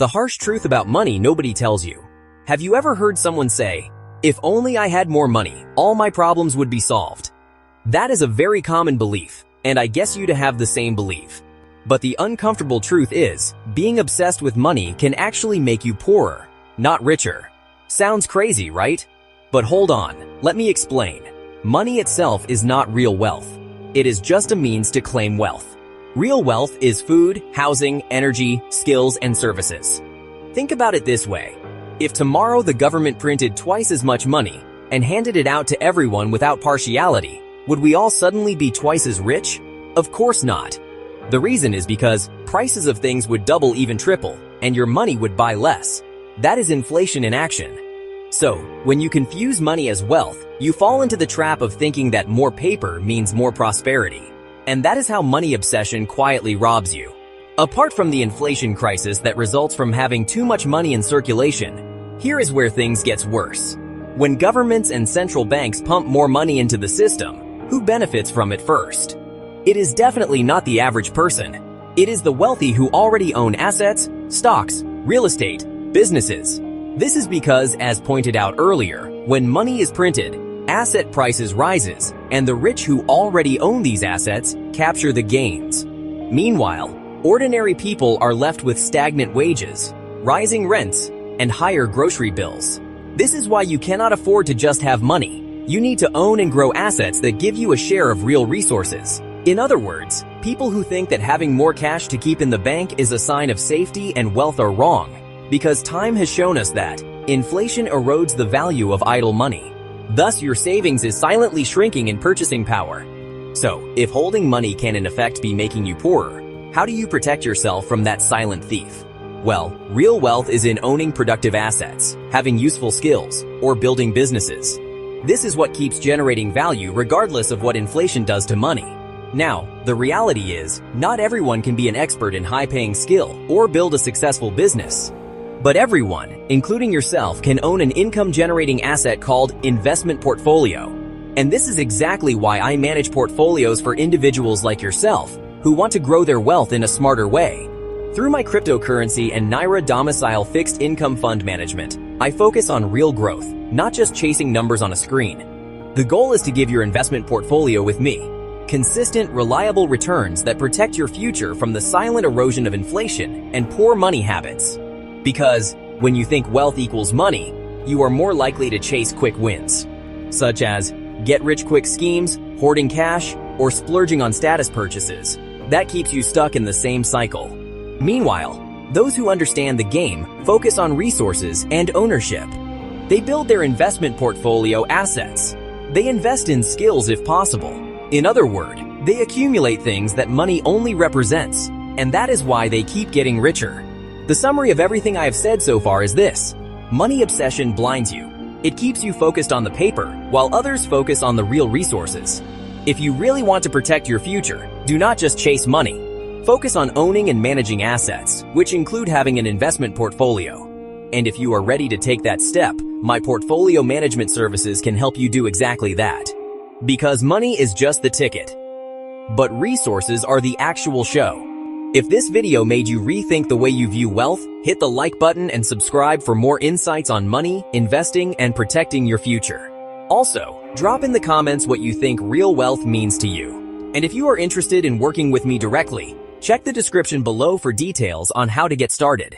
The harsh truth about money nobody tells you. Have you ever heard someone say, "If only I had more money, all my problems would be solved"? That is a very common belief, and I guess you to have the same belief. But the uncomfortable truth is, being obsessed with money can actually make you poorer, not richer. Sounds crazy, right? But hold on, let me explain. Money itself is not real wealth. It is just a means to claim wealth. Real wealth is food, housing, energy, skills, and services. Think about it this way. If tomorrow the government printed twice as much money and handed it out to everyone without partiality, would we all suddenly be twice as rich? Of course not. The reason is because prices of things would double, even triple, and your money would buy less. That is inflation in action. So, when you confuse money as wealth, you fall into the trap of thinking that more paper means more prosperity. And that is how money obsession quietly robs you. Apart from the inflation crisis that results from having too much money in circulation, here is where things gets worse. When governments and central banks pump more money into the system, who benefits from it first? It is definitely not the average person. It is the wealthy who already own assets, stocks, real estate, businesses. This is because, as pointed out earlier, when money is printed, asset prices rises, and the rich who already own these assets capture the gains. Meanwhile, ordinary people are left with stagnant wages, rising rents, and higher grocery bills. This is why you cannot afford to just have money. You need to own and grow assets that give you a share of real resources. In other words, people who think that having more cash to keep in the bank is a sign of safety and wealth are wrong, because time has shown us that inflation erodes the value of idle money. Thus, your savings is silently shrinking in purchasing power. So, if holding money can in effect be making you poorer, how do you protect yourself from that silent thief? Well, real wealth is in owning productive assets, having useful skills, or building businesses. This is what keeps generating value regardless of what inflation does to money. Now, the reality is, not everyone can be an expert in high-paying skill or build a successful business. But everyone, including yourself, can own an income-generating asset called investment portfolio. And this is exactly why I manage portfolios for individuals like yourself who want to grow their wealth in a smarter way. Through my cryptocurrency and Naira domicile fixed income fund management, I focus on real growth, not just chasing numbers on a screen. The goal is to give your investment portfolio with me consistent, reliable returns that protect your future from the silent erosion of inflation and poor money habits. Because when you think wealth equals money, you are more likely to chase quick wins, such as get-rich-quick schemes, hoarding cash, or splurging on status purchases. That keeps you stuck in the same cycle. Meanwhile, those who understand the game focus on resources and ownership. They build their investment portfolio assets. They invest in skills if possible. In other words, they accumulate things that money only represents, and that is why they keep getting richer. The summary of everything I have said so far is this: money obsession blinds you. It keeps you focused on the paper, while others focus on the real resources. If you really want to protect your future, do not just chase money. Focus on owning and managing assets, which include having an investment portfolio. And if you are ready to take that step, my portfolio management services can help you do exactly that. Because money is just the ticket, but resources are the actual show. If this video made you rethink the way you view wealth, hit the like button and subscribe for more insights on money, investing, and protecting your future. Also, drop in the comments what you think real wealth means to you. And if you are interested in working with me directly, check the description below for details on how to get started.